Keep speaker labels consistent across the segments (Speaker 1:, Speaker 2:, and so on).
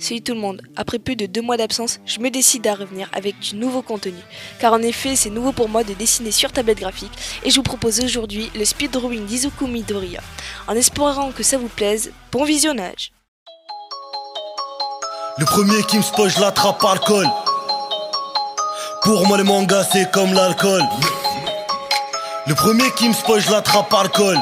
Speaker 1: Salut tout le monde, après plus de 2 mois d'absence, je me décide à revenir avec du nouveau contenu. Car en effet, c'est nouveau pour moi de dessiner sur tablette graphique et je vous propose aujourd'hui le speeddrawing d'Izuku Midoriya. En espérant que ça vous plaise, bon visionnage.
Speaker 2: Le premier qui me spoil, je l'attrape par le col. Pour moi les mangas c'est comme l'alcool. Le premier qui me spoil, je l'attrape par le col.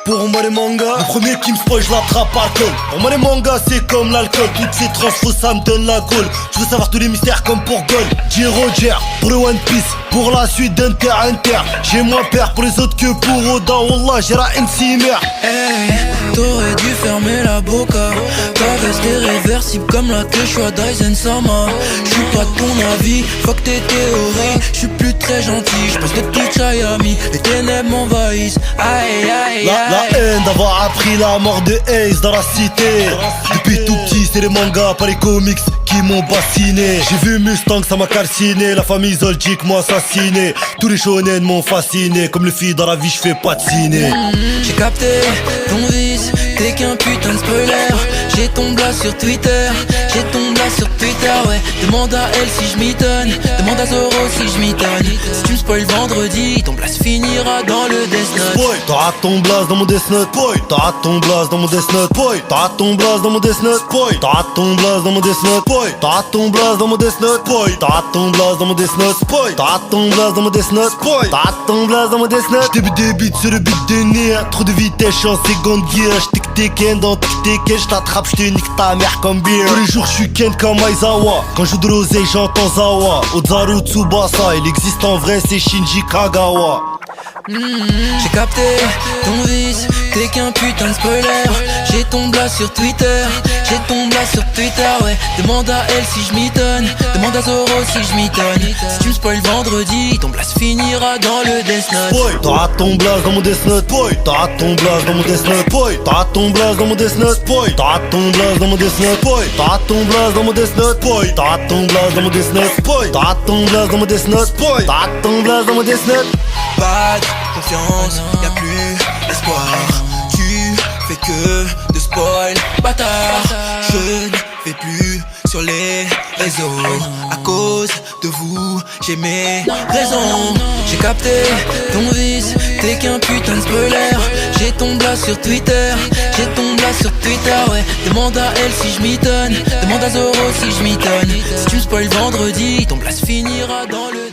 Speaker 2: Pour moi les mangas, le premier qui me spoil, je l'attrape par le col. Pour moi les mangas c'est comme l'alcool. Toutes ces transfos ça me donne la gaule. Je veux savoir tous les mystères comme pour Gold. J. Roger pour le One Piece, pour la suite d'Inter Inter. J'ai moins peur pour les autres que pour Oda. Wallah j'ai la MC mère.
Speaker 3: Hey, t'aurais dû fermer la boca. Ta veste est réversible comme la Quechua Dyson Sama. J'suis pas de ton avis, fuck tes théories. J'suis plus très gentil, j'passe de tout Chayami. Les ténèbres m'envahissent, aïe aïe aïe.
Speaker 2: La haine d'avoir appris la mort de Ace dans la cité. Depuis tout petit c'est les mangas, pas les comics qui m'ont bassiné. J'ai vu Mustang, ça m'a calciné. La famille Zoldyck m'a assassiné. Tous les shonen m'ont fasciné. Comme le filles dans la vie j'fais pas de ciné.
Speaker 3: J'ai capté ton vice, t'es qu'un putain de spoiler. J'ai ton blast sur Twitter, j'ai ton blast sur Twitter, ouais. Demande à elle si je m'étonne, demande à Zoro si je m'étonne. Si tu me spoil vendredi, ton blast finira dans le Death Note.
Speaker 2: Boy, t'auras ton blast dans mon Death Note. Boy, t'auras ton blast dans mon Death Note. Boy, t'auras ton blast dans mon Death Note. Boy, t'auras ton blast dans mon Death Note. Boy, t'auras ton blast dans mon Death Note. Boy, t'auras ton blast dans mon Death Note. Boy, t'auras ton blast dans mon Death Note. Boy, t'auras ton blast dans mon Death Note. J'débute des beats sur le beat de nez. Trop de vitesse, j'suis en seconde gear. J'tic Tekken dans tic Tekken. J't'attrape, j'te nique ta mère comme beer. Tous les jours j'suis Ken comme Aizawa. Quand je joue de l'oseille, j'entends Zawa. Ozaru Tsubasa, il existe en vrai, c'est Shinji Kagawa.
Speaker 3: J'ai capté ton vice, t'es qu'un putain de spoiler. J'ai ton blast sur Twitter, j'ai ton blast sur Twitter, ouais. Demande à elle si je m'étonne, demande à Zoro si je m'étonne. Si tu me spoil vendredi, ton blast finira dans le Death Note.
Speaker 2: Boy, t'auras ton blast dans mon Death Note. Boy, t'auras ton blast dans mon Death Note. Boy, t'auras ton blast dans mon Death Note. Boy, t'auras ton blast dans mon Death Note. Boy, t'auras ton blast dans mon Death Note. Boy, t'auras ton blast dans mon Death Note. Boy, t'auras ton blast dans mon Death Note. Boy, t'auras ton blast dans mon Death Note.
Speaker 3: Pas de confiance, y'a plus d'espoir. Tu fais que de spoil, bâtard. Je ne vais plus sur les réseaux. À cause de vous, j'ai mes raisons. J'ai capté ton vice, t'es qu'un putain de spoiler. J'ai ton blast sur Twitter, j'ai ton blast sur Twitter, ouais. Demande à elle si je m'étonne, demande à Zoro si je m'étonne. Si tu me spoil vendredi, ton blast finira dans le